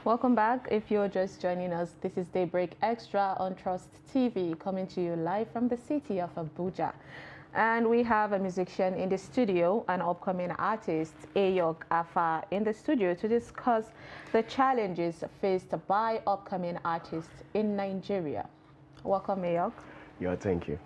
Welcome back. If you're just joining us, this is Daybreak Extra on Trust TV, coming to you live from the city of Abuja. And we have a musician in the studio, an upcoming artist, Ayok Afa, in the studio to discuss the challenges faced by upcoming artists in Nigeria. Welcome, Ayok. Yeah, thank you.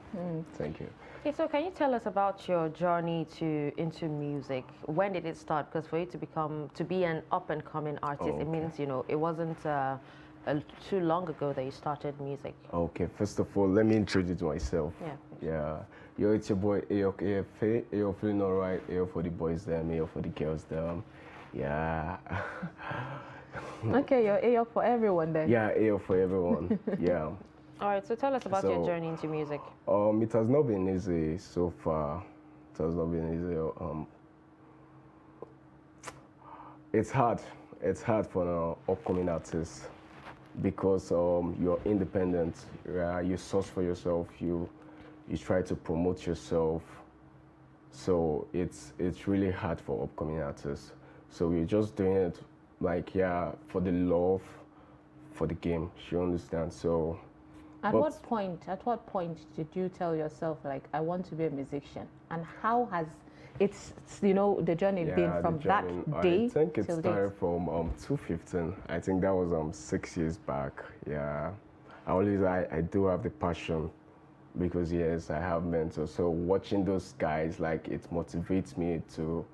Thank you. Okay, so can you tell us about your journey into music? When did it start? Because for you to be an up and coming artist, it means it wasn't too long ago that you started music. Okay, first of all, let me introduce myself. Yeah. Yeah. Yo, it's your boy Ayok AFA. Ayok feeling alright. Ayok for the boys there, Ayok for the girls there. Yeah. Okay, you're Ayok for everyone then. Yeah, Ayok for everyone. Yeah. All right, so tell us about your journey into music. It has not been easy so far. It has not been easy. It's hard. It's hard for an upcoming artist because you're independent. You source for yourself. You try to promote yourself. So it's really hard for upcoming artists. So we're just doing it for the love for the game. You understand? So. At what point did you tell yourself, like, I want to be a musician? And how has the journey been from that day? I think it started from 2015. I think that was 6 years back. Yeah. I do have the passion because, yes, I have mentors. So watching those guys, like, it motivates me to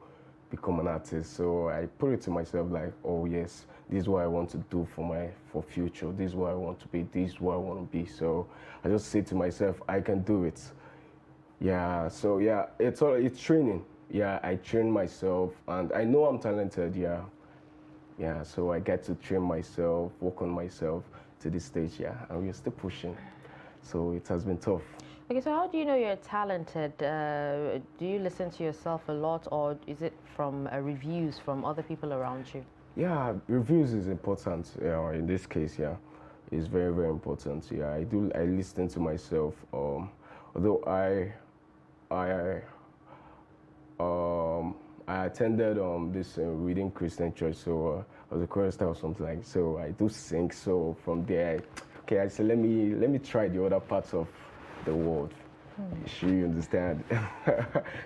become an artist. So I put it to myself like, oh yes, this is what I want to do for future. This is what I want to be. This is what I want to be. So I just say to myself, I can do it. Yeah. So yeah, it's training. Yeah, I train myself, and I know I'm talented. Yeah. Yeah. So I get to train myself, work on myself to this stage. Yeah, and we're still pushing. So it has been tough. Okay, so how do you know you're talented? Do you listen to yourself a lot, or is it from reviews from other people around you? Yeah, reviews is important. Yeah, in this case, yeah, it's very, very important. Yeah, I listen to myself. Although I attended this reading Christian church, so I was a chorister or something like. So I do sing. So from there, I said, let me try the other parts of the world. Sure, you understand?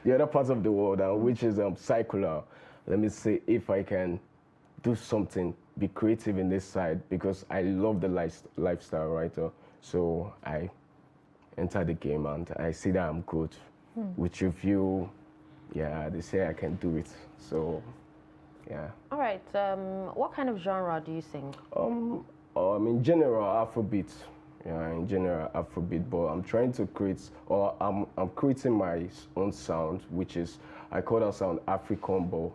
The other parts of the world, which is secular. Let me see if I can do something, be creative in this side, because I love the lifestyle, right? So I enter the game and I see that I'm good. With review, yeah, they say I can do it. So, yeah. All right. What kind of genre do you sing? In general, Afrobeat. Yeah, in general, Afrobeat, but I'm trying to create, or I'm creating my own sound, which is, I call that sound Afri-Combo.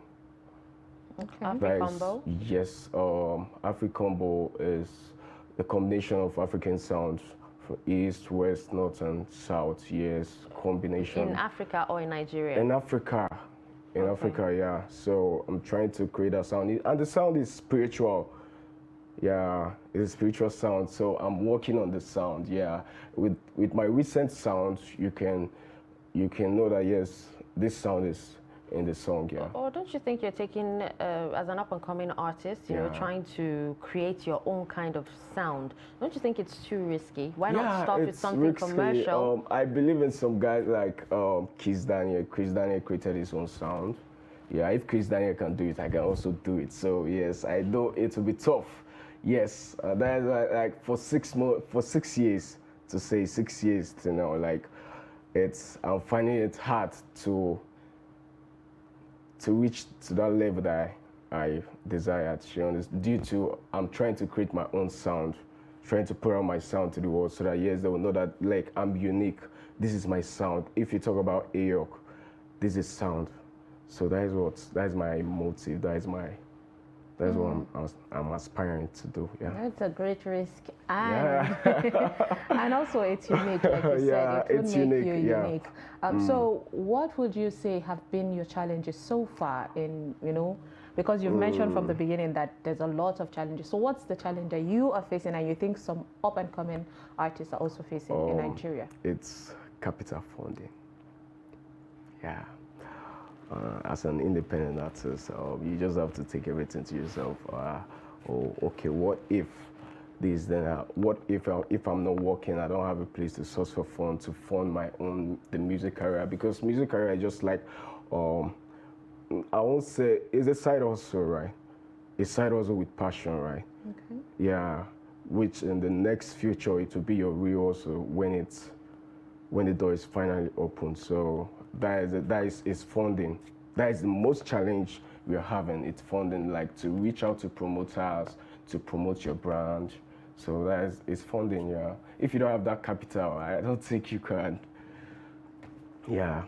Okay. Afri-Combo? Yes, Afri-Combo is the combination of African sounds from East, West, North, and South. Yes, combination. In Africa or in Nigeria? In Africa. In Africa, yeah. So I'm trying to create that sound. And the sound is spiritual. Yeah, it's a spiritual sound, so I'm working on the sound. Yeah, with my recent sound, you can know that yes, this sound is in the song. Yeah. Or don't you think you're taking as an up and coming artist, you're trying to create your own kind of sound? Don't you think it's too risky? Why not start with something risky. Commercial? I believe in some guys like Chris Daniel. Chris Daniel created his own sound. Yeah, if Chris Daniel can do it, I can also do it. So yes, I know it will be tough. Yes, that is like for 6 years, to say 6 years, like I'm finding it hard to reach to that level that I desired. Due to I'm trying to create my own sound, trying to put out my sound to the world, so that yes, they will know that like I'm unique. This is my sound. If you talk about Ayok, this is sound. So that is my motive. That's what I'm aspiring to do. Yeah. That's a great risk, and and also it's unique, like you said. It will make you unique. So, what would you say have been your challenges so far? Because you've mentioned from the beginning that there's a lot of challenges. So, what's the challenge that you are facing, and you think some up and coming artists are also facing in Nigeria? It's capital funding. Yeah. As an independent artist, you just have to take everything to yourself. oh, okay, what if this, then what if I'm not working, I don't have a place to source for fund to fund my own the music career, because music career is just like, um, I won't say it's a side hustle, right? A side hustle with passion, right? Okay. Yeah, which in the next future it will be your real hustle when the door is finally open. So is funding. That is the most challenge we are having. It's funding, like to reach out to promoters to promote your brand. So it's funding. Yeah. If you don't have that capital, I don't think you can. Yeah,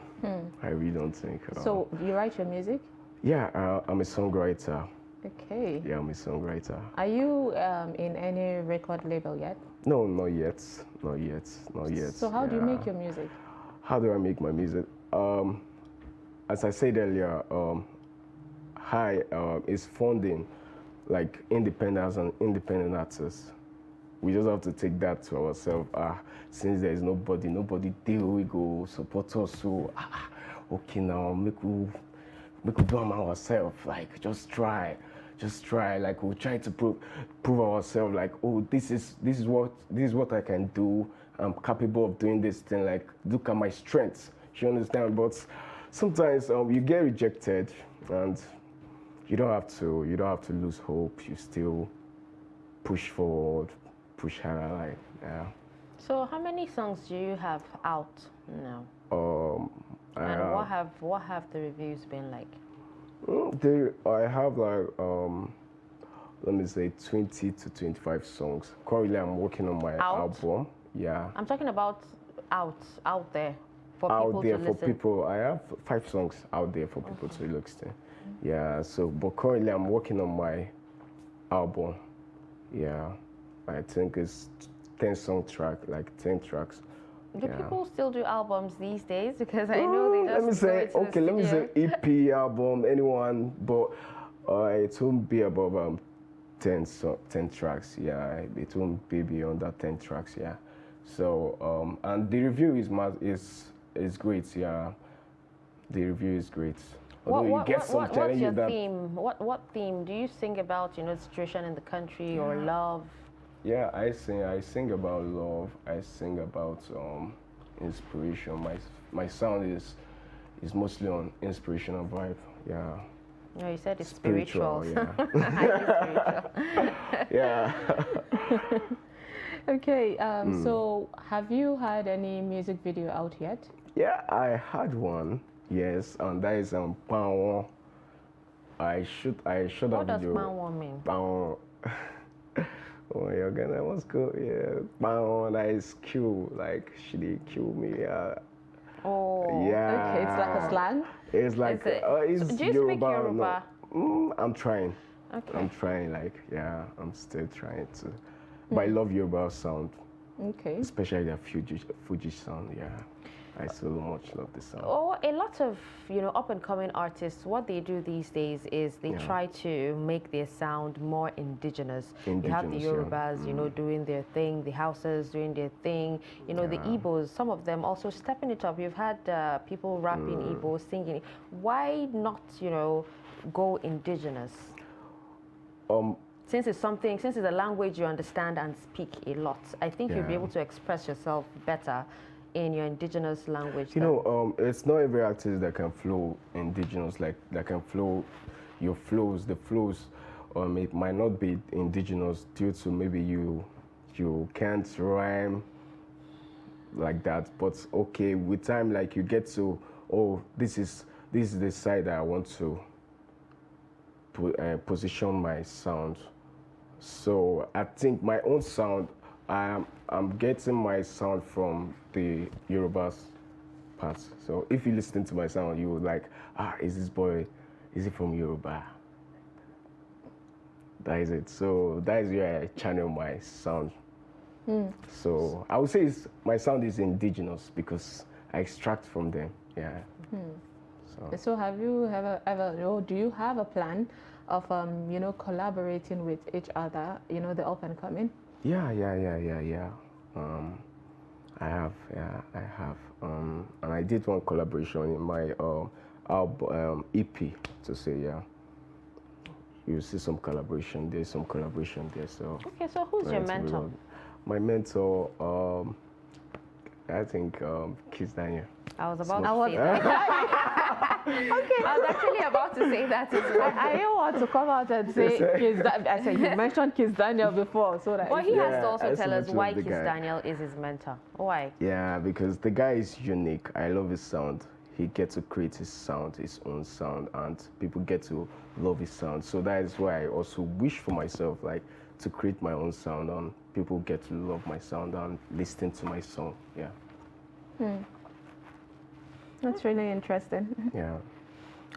I really don't think. So you write your music? Yeah, I'm a songwriter. Okay. Yeah, I'm a songwriter. Are you in any record label yet? No, not yet. Not yet. Not yet. So how do you make your music? How do I make my music? As I said earlier, is funding, like independence and independent artists. We just have to take that to ourselves. Since there is nobody there we go support us. So okay, now make we do them ourselves. Like just try. Like we're trying to prove ourselves. Like, oh, this is what I can do. I'm capable of doing this thing. Like, look at my strengths. You understand? But sometimes you get rejected, and you don't have to lose hope. You still push forward, push harder. Like, yeah. So how many songs do you have out now? And what have the reviews been like? I have like let me say 20 to 25 songs. Currently, I'm working on my album. Yeah. I'm talking about out there for out people there to for listen. people. I have 5 songs out there for people to listen. Yeah. So, but currently, I'm working on my album. Yeah. I think it's 10 track, like 10 tracks. Do people still do albums these days? Because I know they just let me say go into the let me say studio. EP album, anyone, but it won't be above 10 tracks. Yeah, it won't be beyond that 10 tracks. Yeah. So and the review is great. Yeah, the review is great. What's your theme? What theme do you sing about? The situation in the country or love? Yeah, I sing about love. I sing about inspiration. My sound is mostly on inspirational vibe. Yeah. No, you said it's spiritual. Yeah. Yeah. Okay. So have you had any music video out yet? Yeah, I had one. Yes, and that is Pao. I should have video. What does Pao mean? Pao. Oh, you're gonna what's good? Yeah, Pao. That is kill. Like she did kill me. Yeah. Oh. Yeah. Okay, it's like a slang. It's like so do you speak Yoruba? No. I'm trying. Okay. I'm trying. Like I'm still trying to. But I love Yoruba sound. Okay. Especially the Fuji sound. Yeah. I so much love the sound. Oh, a lot of up and coming artists, what they do these days is they try to make their sound more indigenous. You have the Yorubas, doing their thing, the Hausas doing their thing, the Igbos, some of them also stepping it up. You've had people rapping Igbo, singing. Why not, go indigenous? Since it's a language you understand and speak a lot, I think you'll be able to express yourself better in your indigenous language. It's not every artist that can flow indigenous, like that can flow your flows. The flows it might not be indigenous due to maybe you can't rhyme like that. But okay, with time, like you get to, this is the side that I want to position my sound. So I think my own sound, I'm getting my sound from the Yoruba part. So if you listen to my sound, you would like, is he from Yoruba? That is it. So that is where I channel my sound. So I would say my sound is indigenous because I extract from them. Yeah. So have you ever do you have a plan of collaborating with each other, the up and coming? Yeah. I have. And I did one collaboration in my album EP to say, yeah. you see some collaboration there, some collaboration there. So Okay, so who's your trying to mentor? reload. My mentor, I think Kiss Daniel. I was about Small- to say that. Okay. I was actually about to say that as well. I didn't want to come out and say I said you mentioned Kiss Daniel before, so that But he has Yeah, to I also used to tell us mention why the Kiss guy. Daniel is his mentor. Why? Yeah, because the guy is unique. I love his sound. He gets to create his sound, his own sound, and people get to love his sound. So that is why I also wish for myself, like, to create my own sound, and people get to love my sound and listen to my song. Yeah, that's really interesting. yeah.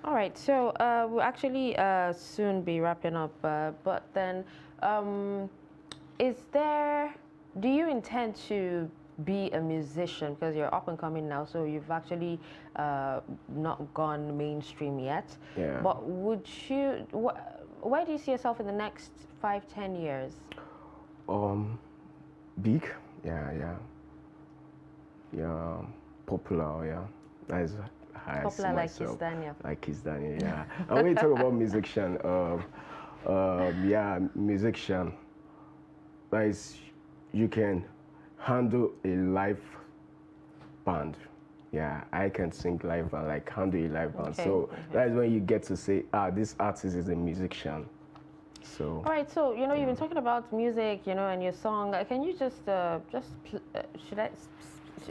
All right, so we'll actually soon be wrapping up, but then do you intend to be a musician? Because you're up and coming now, so you've actually not gone mainstream yet. Yeah. But where do you see yourself in the next 5-10 years? Big, yeah, popular, yeah. That is how I see Popular like Kiss myself. Daniel. Like Kiss Daniel, yeah. And when you talk about musician, yeah, musician, that is, you can handle a live band. Yeah, I can sing live band, like handle a live band. Okay, So okay. that is when you get to say, this artist is a musician. So All right, so you've been talking about music, and your song. Can you just should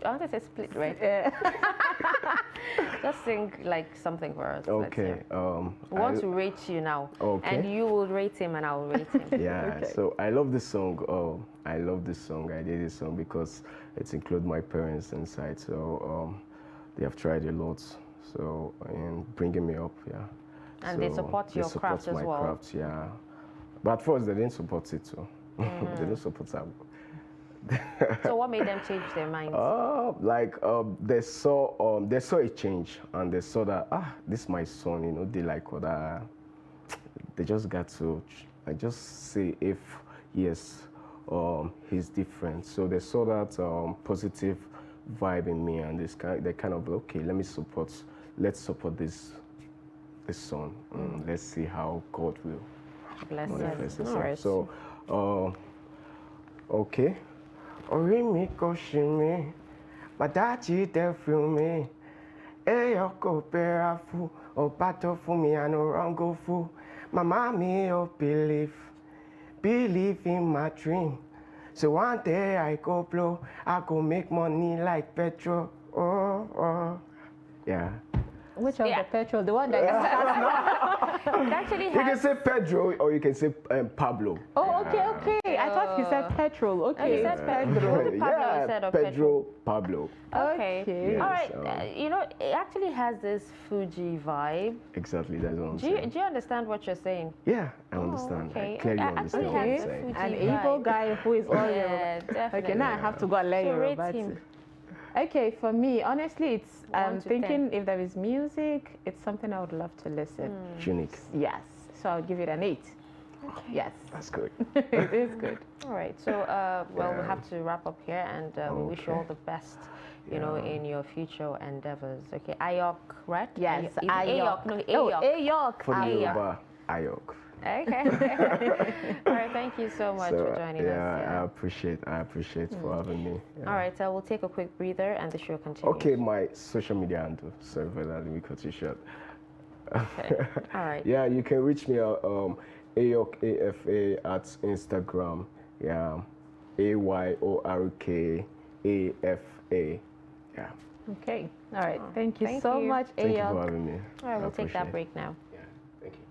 I want to say split, right? Yeah. Just sing like something for us. let's okay, hear. We want to rate you now, Okay. and you will rate him, and I will rate him. yeah. Okay. So I love this song. I love this song. I did this song because it includes my parents inside. So they have tried a lot. So in bringing me up, yeah. And they So support your craft as my well. craft, yeah. But at first they didn't support it too. They didn't support that. So what made them change their minds? They saw a change, and they saw that this is my son, they like other. They just got to just say if yes, he's different. So they saw that positive vibe in me, and they kind of okay, let's support this son. Let's see how God will Bless manifest them. himself. All right. So okay. Orí mi kò ṣì mí, bàdájì dẹ̀ fún mi. Èèyàn kò bẹ̀rẹ̀ fún, ọba tó fún mi àná rọ́ngò fún. Màmá mi ò believe in my dream. So one day I go blow, I go make money like petrol. Oh. Yeah. Which of Yeah. the petrol? The one that you start It actually You can has. say Pedro or you can say Pablo. Oh, okay. I thought he said petrol. Okay. you said Pedro. Was it Pablo yeah, instead of Pedro, Pablo. Okay. Okay. Yes, All right. It actually has this Fuji vibe. Exactly, that's what I'm Do you saying. understand what you're saying? Yeah, I understand. okay. I clearly I understand actually what had you're the saying. Fuji An evil vibe. guy who is all Yeah, Yoruba. definitely. Okay, now I have to go and learn So rate Yoruba him. too. Okay, for me, honestly, it's I'm 1 to thinking if there is music, it's something I would love to listen. Unique. Yes, so I'll give it an 8. Yes, That's good. it is good. All right. So, well, we have to wrap up here, and we wish you all the best, in your future endeavors. Okay, Ayok, right? Yes, Is it Ayok. No, Oh, Ayok. Ayok. For the Ayok. Yoruba, Ayok. Okay. All right. Thank you so much for joining us. I appreciate for having me. Yeah. All right. So we'll take a quick breather, and the show continues. Okay, my social media handle. Sorry for that. Let me cut you short. Okay. All right. Yeah, you can reach me at Ayok AFA at Instagram. Yeah, AYORK AFA. Yeah. Okay, all right. Thank you Thank so you. much, Thank you for Ayok. having me. All right. I We'll take that appreciate it. break now. Yeah, thank you.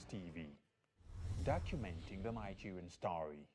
Trust TV, documenting the Nigerian story.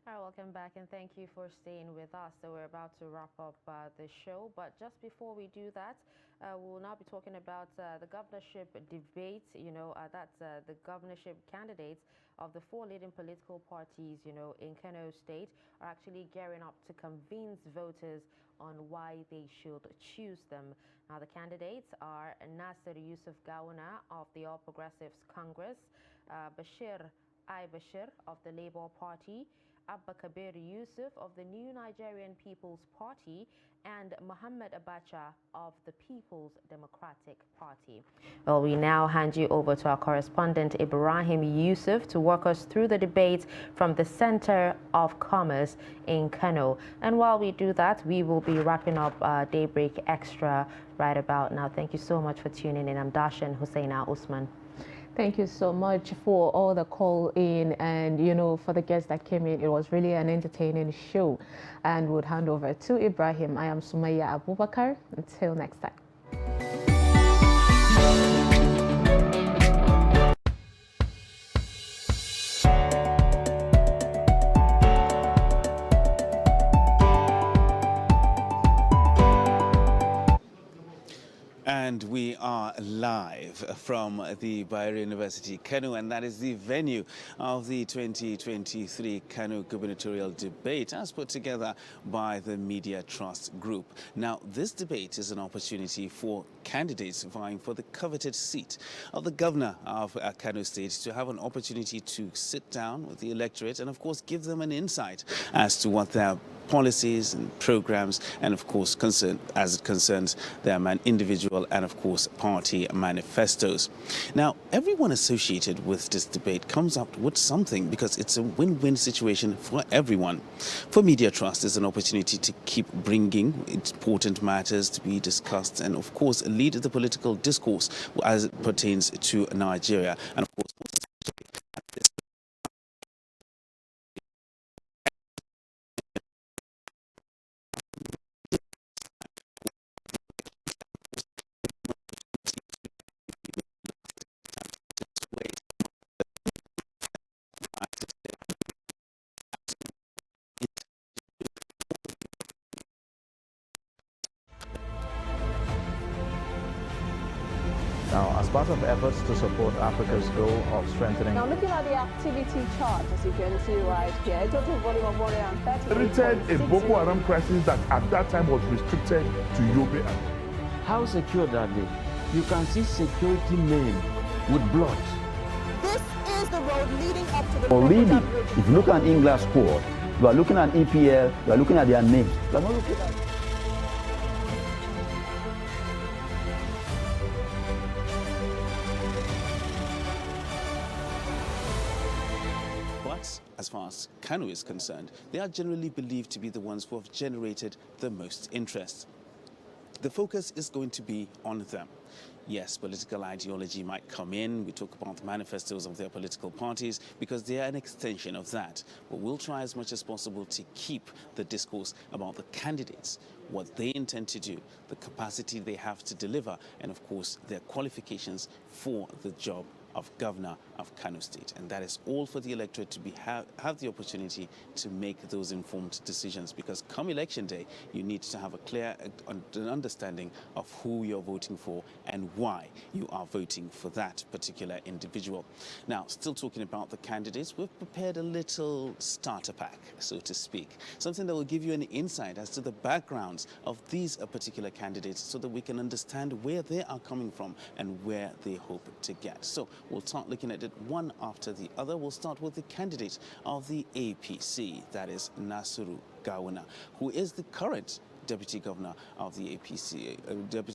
Hi, welcome back, and thank you for staying with us. So we're about to wrap up the show, but just before we do that, we'll now be talking about the governorship debate. That's the governorship candidates of the four leading political parties, in Kano State are actually gearing up to convince voters on why they should choose them. Now, the candidates are Nasir Yusuf Gawuna of the All Progressives Congress, Bashir Bashir of the Labour Party, Abba Kabir Yusuf of the New Nigerian People's Party, and Mohammed Abacha of the People's Democratic Party. Well, we now hand you over to our correspondent Ibrahim Yusuf to walk us through the debate from the Center of Commerce in Kano. And while we do that, we will be wrapping up Daybreak Extra right about now. Thank you so much for tuning in. I'm Dashan Husseina Usman. Thank you so much for all the call in, and for the guests that came in. It was really an entertaining show, and would hand over to Ibrahim. I am Sumaya Abubakar. Until next time. And we are live from the Bayero University, Kano, and that is the venue of the 2023 Kano gubernatorial debate as put together by the Media Trust Group. Now, this debate is an opportunity for candidates vying for the coveted seat of the governor of Kano State to have an opportunity to sit down with the electorate and, of course, give them an insight as to what their policies and programs, and of course as it concerns their individual and of course party manifestos. Now, everyone associated with this debate comes up with something because it's a win-win situation for everyone. For Media Trust, is an opportunity to keep bringing important matters to be discussed and of course lead the political discourse as it pertains to Nigeria, and of course Now, as part of efforts to support Africa's goal of strengthening... Now, looking at the activity chart, as you can see right here, a total volume of 130... Created a Boko Haram crisis that at that time was restricted to Yobe. How secure are they? You can see security men with blood. This is the road leading up to the... Already, if you look at English squad, you are looking at EPL, you are looking at their names. You are not looking at... as far as Kano is concerned, they are generally believed to be the ones who have generated the most interest. The focus is going to be on them. Yes, political ideology might come in. We talk about the manifestos of their political parties because they are an extension of that. But we'll try as much as possible to keep the discourse about the candidates, what they intend to do, the capacity they have to deliver, and of course, their qualifications for the job of governor of Kano State. And that is all for the electorate to have the opportunity to make those informed decisions, because come election day, you need to have a clear understanding of who you're voting for and why you are voting for that particular individual. Now, still talking about the candidates, we've prepared a little starter pack, so to speak, something that will give you an insight as to the backgrounds of these particular candidates so that we can understand where they are coming from and where they hope to get. So we'll start looking at it one after the other. We'll start with the candidate of the APC, that is Nasiru Gawuna, who is the current Deputy Governor of the APC,